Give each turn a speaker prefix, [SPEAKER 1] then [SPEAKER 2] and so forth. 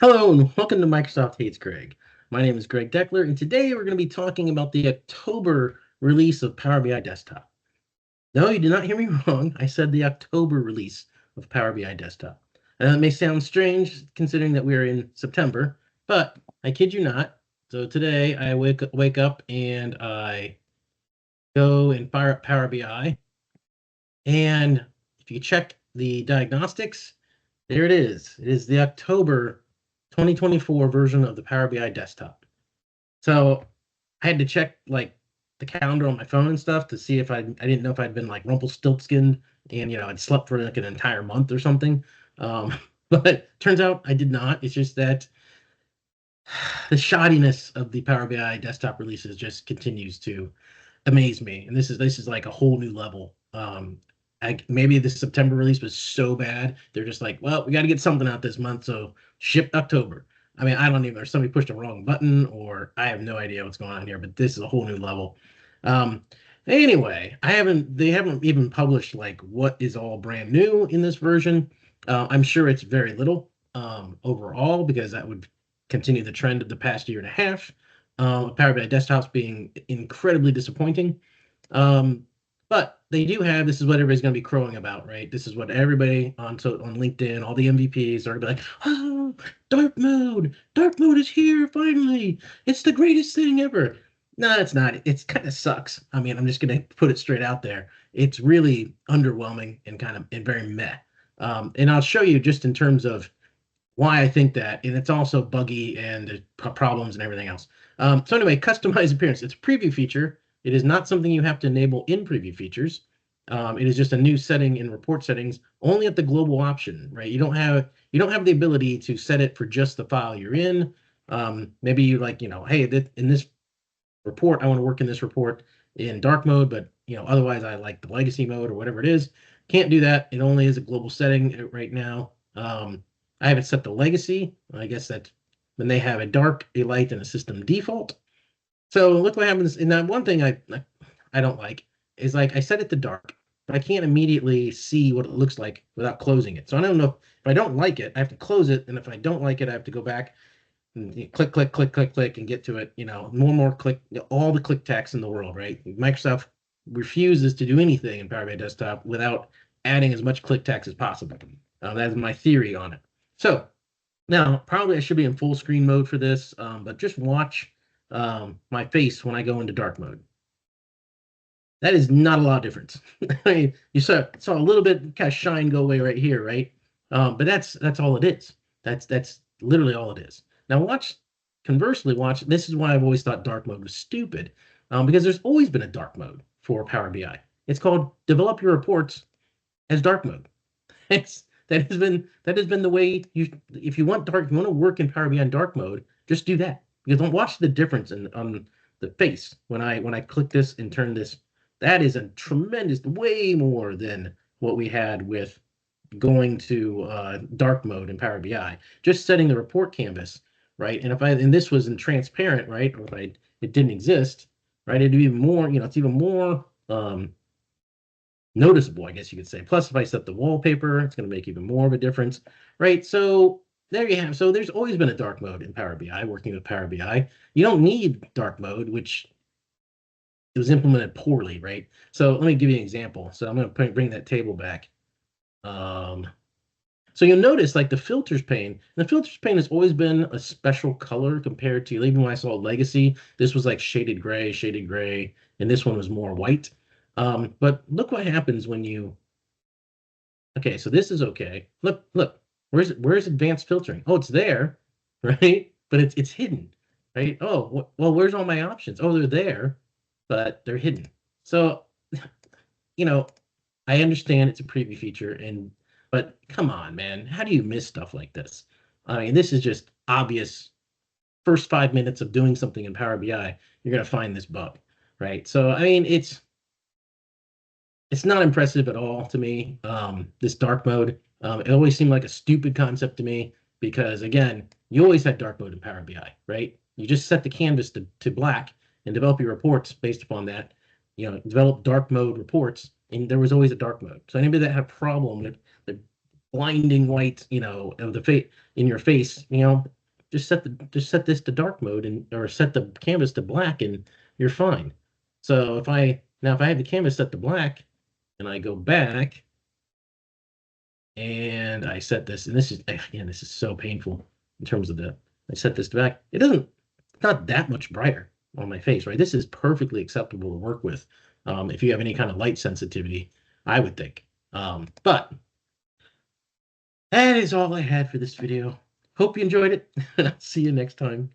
[SPEAKER 1] Hello and welcome to Microsoft Hates Greg. My name is Greg Deckler, and today we're going to be talking about the October release of Power BI Desktop. No, you did not hear me wrong. I said the October release of Power BI Desktop. And that may sound strange considering that we're in September, but I kid you not. So today I wake up and I go and fire up Power BI. And if you check the diagnostics, there it is. It is the October 2024 version of the Power BI desktop. So I had to check like the calendar on my phone and stuff to see if I didn't know if I'd been like Rumpelstiltskin and I'd slept for like an entire month or something. Um, but turns out I did not. It's just that the shoddiness of the Power BI desktop releases just continues to amaze me. And this is like a whole new level. Maybe the September release was so bad they're just like, well, we got to get something out this month, so ship October. I mean, I don't even, or somebody pushed the wrong button, or I have no idea what's going on here. But this is a whole new level. Um, anyway, they haven't even published like what is all brand new in this version. I'm sure it's very little overall because that would continue the trend of the past year and a half. Power BI desktops being incredibly disappointing. Um, but they do have, this is what everybody's going to be crowing about, right? This is what everybody on LinkedIn, all the MVPs are going to be like, oh, dark mode is here finally. It's the greatest thing ever. No, it's not. It's kind of sucks. I mean, I'm just going to put it straight out there. It's really underwhelming and kind of and very meh. And I'll show you just in terms of why I think that, and it's also buggy and problems and everything else. So anyway, customize appearance. It's a preview feature. It is not something you have to enable in preview features. It is just a new setting in report settings, only at the global option, right? You don't have the ability to set it for just the file you're in. Maybe you like, hey, in this report, I want to work in this report in dark mode, but otherwise I like the legacy mode or whatever it is. Can't do that. It only is a global setting right now. I have it set to legacy. I guess that when they have a dark, a light, and a system default. So look what happens. And that one thing I don't like is like I set it to dark, but I can't immediately see what it looks like without closing it. So I don't know if I don't like it, I have to close it, and if I don't like it, I have to go back and click, click, click, click, click, and get to it. More and more click, all the click text in the world, right? Microsoft refuses to do anything in Power BI Desktop without adding as much click text as possible. That is my theory on it. So now, probably I should be in full screen mode for this, but just watch my face when I go into dark mode. That is not a lot of difference. I mean, you saw a little bit kind of shine go away right here, right? But that's all it is. That's literally all it is. Now conversely, watch. This is why I've always thought dark mode was stupid, because there's always been a dark mode for Power BI. It's called develop your reports as dark mode. That has been the way if you want to work in Power BI in dark mode, just do that. Because don't watch the difference on the face when I click this and turn this. That is a tremendous, way more than what we had with going to dark mode in Power BI. Just setting the report canvas, right? And this was in transparent, right? Or if it didn't exist, right? It'd be even more, it's even more noticeable, I guess you could say. Plus, if I set the wallpaper, it's going to make even more of a difference, right? So there you have. So there's always been a dark mode in Power BI, working with Power BI. You don't need dark mode, which it was implemented poorly, right? So let me give you an example. So I'm going to bring that table back. Um, so you'll notice like the filters pane has always been a special color compared to even when I saw Legacy, this was like shaded gray, and this one was more white. But look what happens when okay, so this is okay. Look, where's advanced filtering? Oh, it's there, right? But it's hidden, right? Oh, well, where's all my options? Oh, they're there, but they're hidden. So, you know, I understand it's a preview feature, but come on, man, how do you miss stuff like this? I mean, this is just obvious. First 5 minutes of doing something in Power BI, you're gonna find this bug, right? So, I mean, it's not impressive at all to me. This dark mode, it always seemed like a stupid concept to me because again, you always had dark mode in Power BI, right? You just set the canvas to black and develop your reports based upon that. Develop dark mode reports, and there was always a dark mode. So anybody that had a problem with the blinding white, of the face in your face, just set this to dark mode or set the canvas to black and you're fine. So if I have the canvas set to black and I go back and I set this, and this is so painful in terms of I set this back. It's not that much brighter on my face, right? This is perfectly acceptable to work with if you have any kind of light sensitivity, I would think. But that is all I had for this video. Hope you enjoyed it, and I'll see you next time.